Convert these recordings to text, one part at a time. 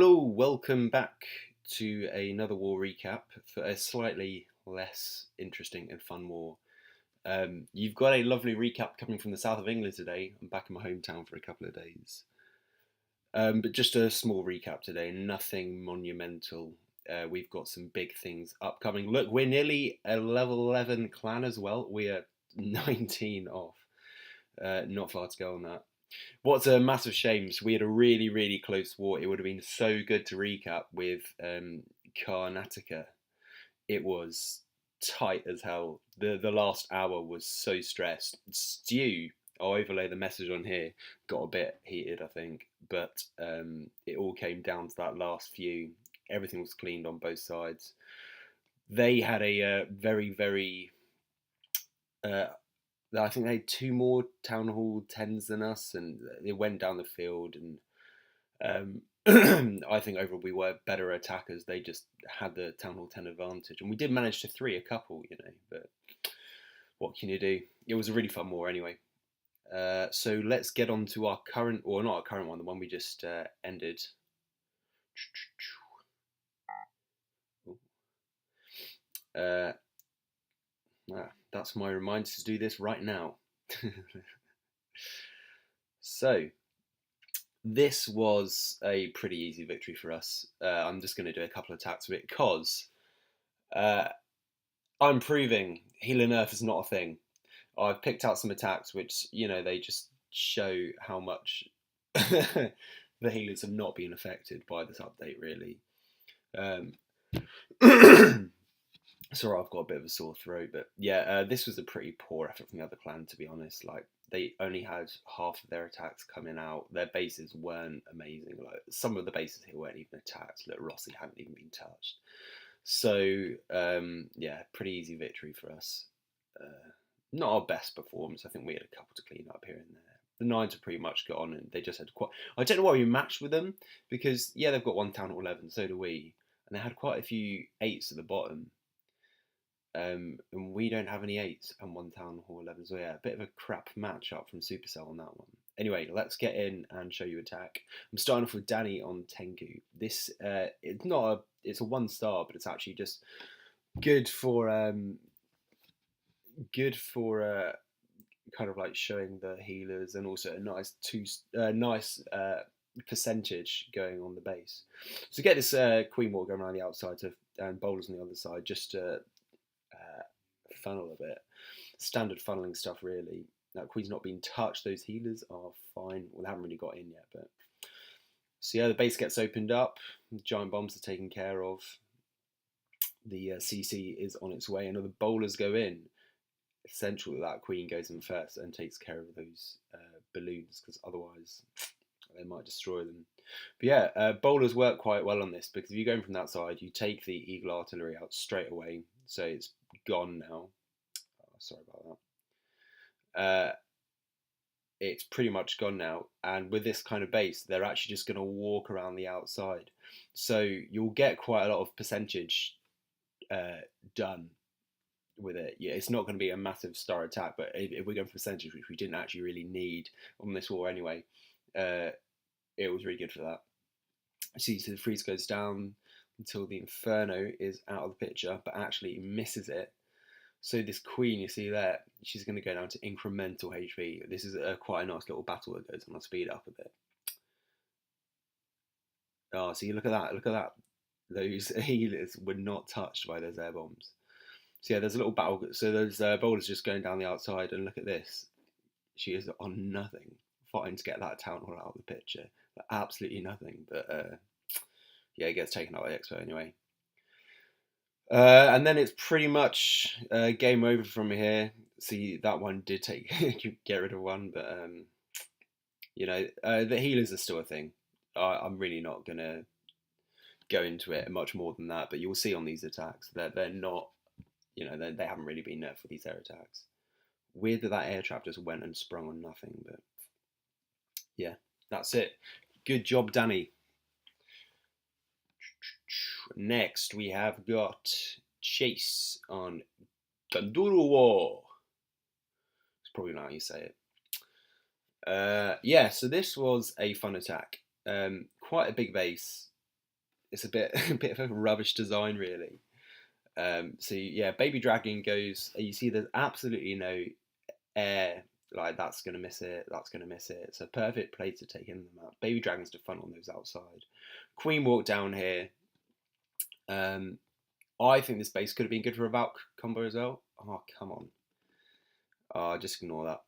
Hello, welcome back to another war recap for a slightly less interesting and fun war. You've got a lovely recap coming from the south of England today. I'm back in my hometown for a couple of days. But just a small recap today, nothing monumental. We've got some big things upcoming. Look, we're nearly a level 11 clan as well. We are 19 off. Not far to go on that. What's a massive shame? So we had a really, really close war. It would have been so good to recap with Karnataka. It was tight as hell. The last hour was so stressed. Stew, I'll overlay the message on here, got a bit heated, I think. But it all came down to that last few. Everything was cleaned on both sides. They had a very, very I think they had two more Town Hall 10s than us, and they went down the field. And I think overall we were better attackers. They just had the Town Hall 10 advantage, and we did manage to three a couple, But what can you do? It was a really fun war anyway. So let's get on to our current, or not our current one, the one we just ended. That's my reminder to do this right now. So, this was a pretty easy victory for us. I'm just going to do a couple of attacks because I'm proving heal and earth is not a thing. I've picked out some attacks which, they just show how much the healers have not been affected by this update, really. Sorry, I've got a bit of a sore throat, but yeah, this was a pretty poor effort from the other clan, to be honest. Like, they only had half of their attacks coming out. Their bases weren't amazing. Like, some of the bases here weren't even attacked. Like, Rossi hadn't even been touched. So, yeah, pretty easy victory for us. Not our best performance. I think we had a couple to clean up here and there. The nines are pretty much gone, and they just had quite. I don't know why we matched with them, because yeah, they've got one Town Hall 11, so do we, and they had quite a few eights at the bottom. And we don't have any eights and one Town Hall 11, so yeah, a bit of a crap matchup from Supercell on that one. Anyway, let's get in and show you attack. I'm starting off with Danny on Tengu. This it's not a it's a 1-star, but it's actually just good for kind of like showing the healers, and also a nice percentage going on the base. So get this Queen Wall going around the outside and bowlers on the other side, just to funnel a bit. Standard funneling stuff, really. That Queen's not being touched. Those healers are fine. Well, they haven't really got in yet, but so yeah, the base gets opened up. The giant bombs are taken care of. The CC is on its way, and the bowlers go in. Essential that Queen goes in first and takes care of those balloons, because otherwise they might destroy them. But yeah, bowlers work quite well on this, because if you're going from that side, you take the Eagle artillery out straight away, so it's gone now. Sorry about that. It's pretty much gone now, and with this kind of base, they're actually just going to walk around the outside, so you'll get quite a lot of percentage done with it. Yeah, it's not going to be a massive star attack, but if we're going for percentage, which we didn't actually really need on this war anyway, it was really good for that. See, so the freeze goes down until the Inferno is out of the picture, but actually misses it. So this Queen you see there, she's going to go down to incremental HP. This is quite a nice little battle that goes on. I'll speed it up a bit. Oh, see, look at that, look at that. Those healers were not touched by those air bombs. So yeah, there's a little battle. So there's bowlers just going down the outside, and look at this. She is on nothing, fighting to get that Town Hall out of the picture. Absolutely nothing, but yeah, it gets taken out by Expo anyway. And then it's pretty much game over from here. See, that one did get rid of one, but the healers are still a thing. I'm really not gonna go into it much more than that, but you'll see on these attacks that they're not, they haven't really been nerfed for these air attacks. Weird that air trap just went and sprung on nothing, but yeah, that's it. Good job, Danny. Next, we have got Chase on Kanduruwo. It's probably not how you say it. Yeah, so this was a fun attack. Quite a big base. it's a bit a bit of a rubbish design, really. So yeah, baby dragon goes. You see, there's absolutely no air. Like that's gonna miss it. That's gonna miss it. It's a perfect place to take in the map. Baby dragons to fun on those outside. Queen walk down here. Um, I think this base could have been good for a Valk combo as well. Oh come on. Oh, just ignore that.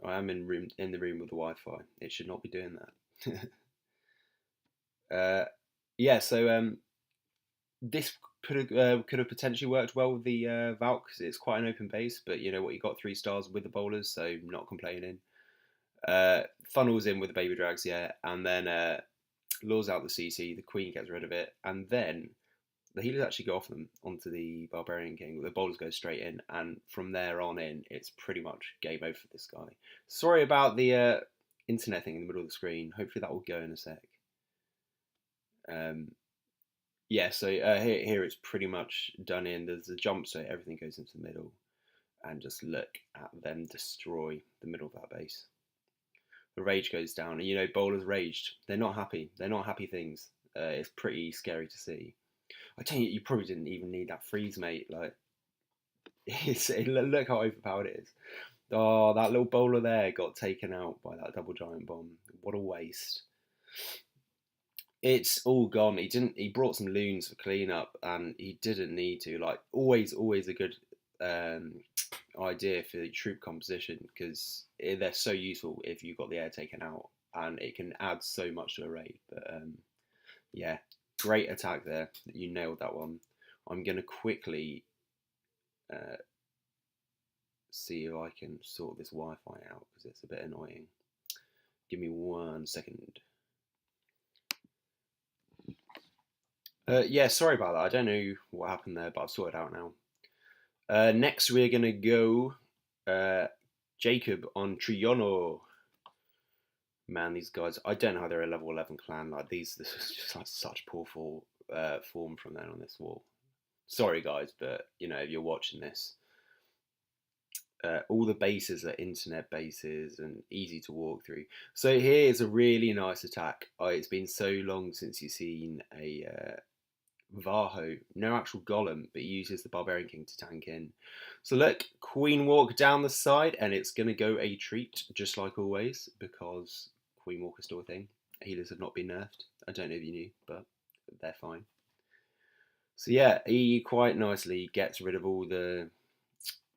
I am in the room with the Wi-Fi. It should not be doing that. Yeah, so this could have potentially worked well with the Valk because it's quite an open base. But you know what, you got 3 stars with the bowlers, so not complaining. Funnels in with the baby drags, yeah, and then lures out the CC. The queen gets rid of it, and then the healers actually go off them onto the barbarian king. The bowlers go straight in, and from there on in, it's pretty much game over for this guy. Sorry about the internet thing in the middle of the screen. Hopefully that will go in a sec. Yeah, so here it's pretty much done in. There's a jump, so everything goes into the middle, and just look at them destroy the middle of that base. The rage goes down, and you know bowlers raged. They're not happy. They're not happy things. It's pretty scary to see. I tell you, you probably didn't even need that freeze, mate. Like, look how overpowered it is. Oh, that little bowler there got taken out by that double giant bomb. What a waste. It's all gone. He didn't. He brought some loons for cleanup, and he didn't need to. Like, always a good um, idea for the troop composition because they're so useful if you've got the air taken out, and it can add so much to a raid. But yeah, great attack there. You nailed that one. I'm gonna quickly see if I can sort this Wi-Fi out because it's a bit annoying. Give me 1 second. Yeah, sorry about that. I don't know what happened there, but I've sorted it out now. Next, we're gonna go Jacob on Triono. Man, these guys, I don't know how they're a level 11 clan. Like this is just like such poor form from them on this wall. Sorry, guys, but you know if you're watching this, all the bases are internet bases and easy to walk through. So here is a really nice attack. It's been so long since you've seen a Varho, no actual golem, but he uses the Barbarian King to tank in. So look, Queen walk down the side, and it's going to go a treat, just like always, because Queen walk is still a thing. Healers have not been nerfed. I don't know if you knew, but they're fine. So yeah, he quite nicely gets rid of all the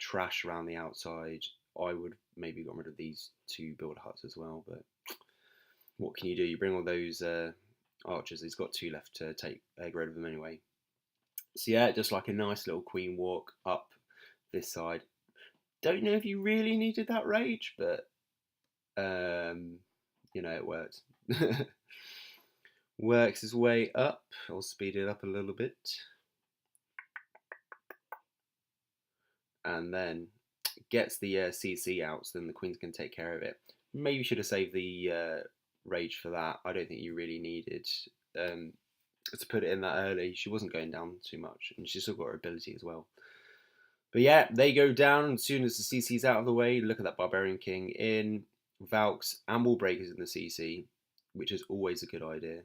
trash around the outside. I would maybe got rid of these 2 build huts as well, but what can you do? You bring all those archers. He's got 2 left to take get rid of them anyway. So yeah, just like a nice little queen walk up this side. Don't know if you really needed that rage, but you know it worked. Works his way up. I'll speed it up a little bit, and then gets the CC out, so then the queens can take care of it. Maybe should have saved the rage for that. I don't think you really needed to put it in that early. She wasn't going down too much, and she's still got her ability as well. But yeah, they go down as soon as the CC's out of the way. Look at that Barbarian King in. Valks and Wall Breakers in the CC, which is always a good idea.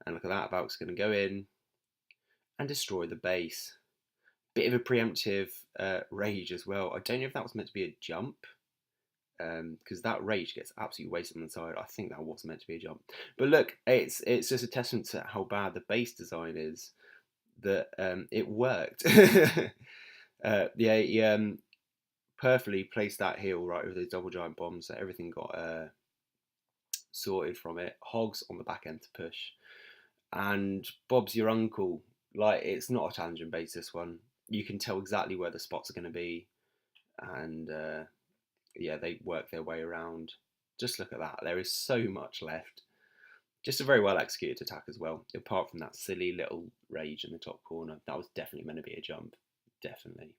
And look at that, Valks going to go in and destroy the base. Bit of a preemptive rage as well. I don't know if that was meant to be a jump, because that rage gets absolutely wasted on the side. I think that was meant to be a jump. But look, it's just a testament to how bad the base design is that it worked. Yeah, he perfectly placed that heal right with his double giant bombs, so everything got sorted from it. Hogs on the back end to push, and Bob's your uncle. Like, it's not a challenging base, this one. You can tell exactly where the spots are going to be, and yeah, they work their way around. Just look at that. There is so much left. Just a very well executed attack as well, apart from that silly little rage in the top corner. That was definitely meant to be a jump. Definitely.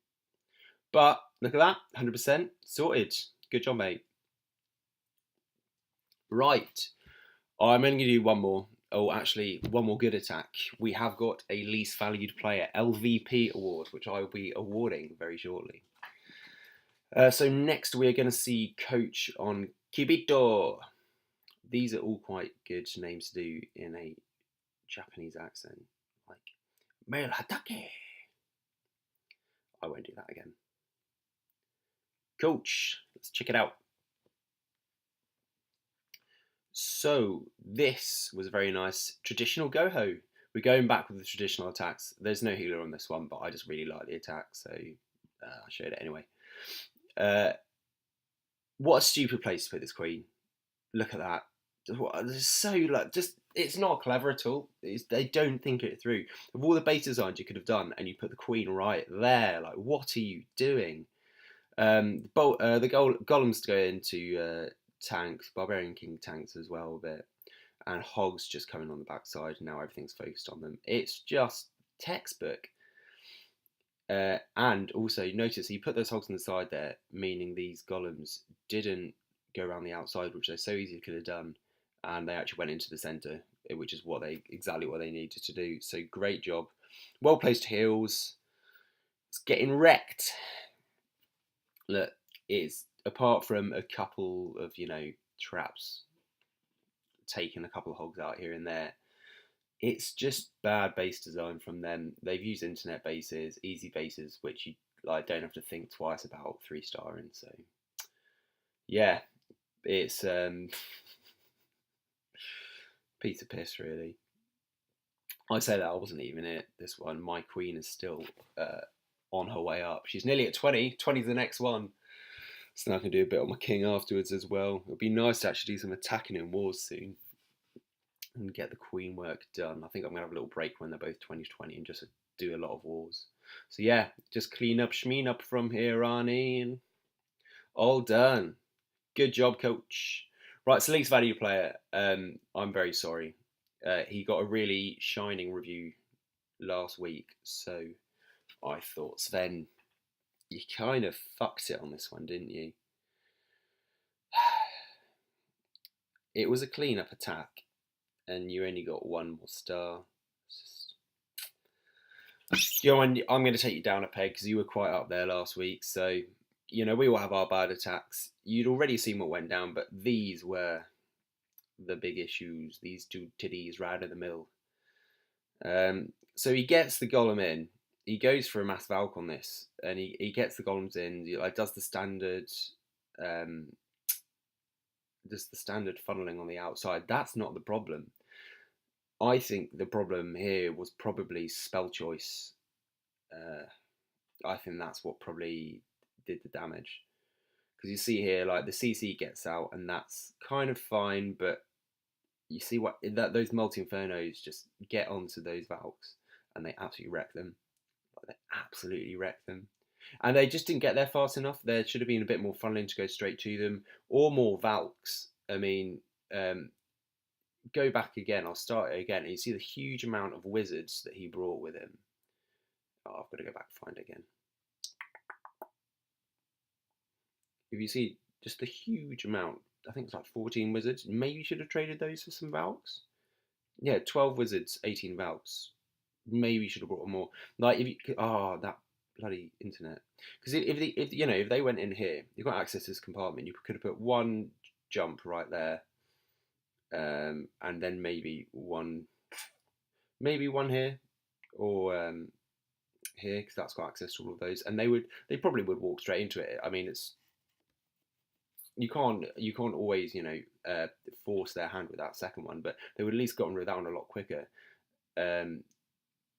But look at that, 100% sorted. Good job, mate. Right. I'm only going to do one more. Oh, actually, one more good attack. We have got a least valued player LVP award, which I will be awarding very shortly. So next we're going to see Coach on Kibito. These are all quite good names to do in a Japanese accent. like male hatake. I won't do that again. Coach, let's check it out. So this was a very nice traditional Goho. We're going back with the traditional attacks. There's no healer on this one, but I just really like the attack, so I showed it anyway. What a stupid place to put this queen. Look at that. It's so like just it's not clever at all. They don't think it through. Of all the base designs you could have done, and you put the queen right there. Like, what are you doing? The golems go into tanks, barbarian king tanks as well a bit, and hogs just coming on the backside. Now everything's focused on them. It's just textbook. And also notice he put those hogs on the side there, meaning these golems didn't go around the outside, which they so easily could have done, and they actually went into the centre, which is exactly what they needed to do. So great job, well placed heals. It's getting wrecked. Look, it's apart from a couple of traps, taking a couple of hogs out here and there. It's just bad base design from them. They've used internet bases, easy bases, which you don't have to think twice about 3-starring. So yeah, it's piece of piss really. I say that I wasn't even it. This one, my queen is still on her way up. She's nearly at 20. 20's the next one. So now I can do a bit on my king afterwards as well. It'll be nice to actually do some attacking in wars soon and get the queen work done. I think I'm going to have a little break when they're both 20-20 and just do a lot of wars. So yeah, just clean up, shmeen up from here, Rani, and all done. Good job, coach. Right, so least value player. I'm very sorry. He got a really shining review last week, so I thought, Sven, you kind of fucked it on this one, didn't you? It was a clean-up attack, and you only got one more star. I'm going to take you down a peg because you were quite up there last week. So, we all have our bad attacks. You'd already seen what went down, but these were the big issues. These two titties right in the middle. So he gets the golem in. He goes for a mass Valk on this, and he gets the golems in. He does the standard, funneling on the outside. That's not the problem. I think the problem here was probably spell choice. I think that's what probably did the damage. Because you see here, the CC gets out, and that's kind of fine, but you see those multi-infernos just get onto those Valks, and they absolutely wreck them. They absolutely wreck them. And they just didn't get there fast enough. There should have been a bit more funneling to go straight to them, or more Valks. I mean, go back again. I'll start it again. And you see the huge amount of wizards that he brought with him. Oh, I've got to go back and find it again. If you see just the huge amount, I think it's like 14 wizards. Maybe you should have traded those for some Valks. Yeah, 12 wizards, 18 Valks. Maybe you should have brought more. That bloody internet. Because if they went in here, you've got access to this compartment. You could have put one jump right there, and then maybe one here, or here, because that's got access to all of those. And they probably would walk straight into it. I mean, you can't always force their hand with that second one, but they would at least gotten rid of that one a lot quicker.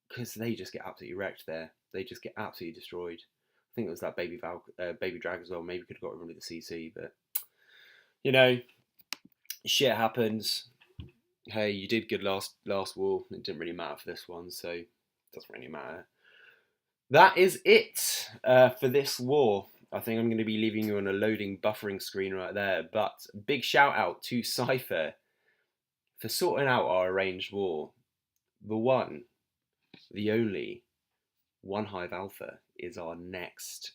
Because they just get absolutely wrecked there. They just get absolutely destroyed. I think it was that baby drag as well. Maybe could have got rid of the CC, but shit happens. Hey, you did good last war. It didn't really matter for this one, so it doesn't really matter. That is it for this war. I think I'm going to be leaving you on a loading buffering screen right there. But big shout out to Cypher for sorting out our arranged war. The one, the only, One Hive Alpha is our next.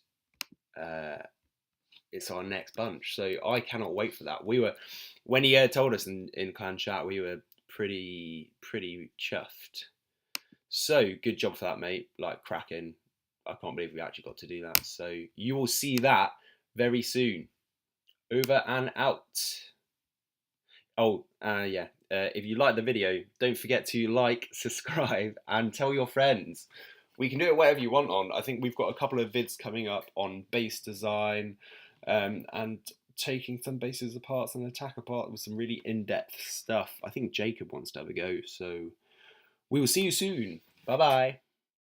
It's our next bunch, so I cannot wait for that. When he told us in clan chat, we were pretty chuffed. So good job for that, mate. Cracking. I can't believe we actually got to do that. So you will see that very soon. Over and out. Oh, yeah. if you like the video, don't forget to like, subscribe, and tell your friends. We can do it whatever you want on. I think we've got a couple of vids coming up on base design and taking some bases apart, some attack apart with some really in-depth stuff. I think Jacob wants to have a go, so we will see you soon. Bye bye.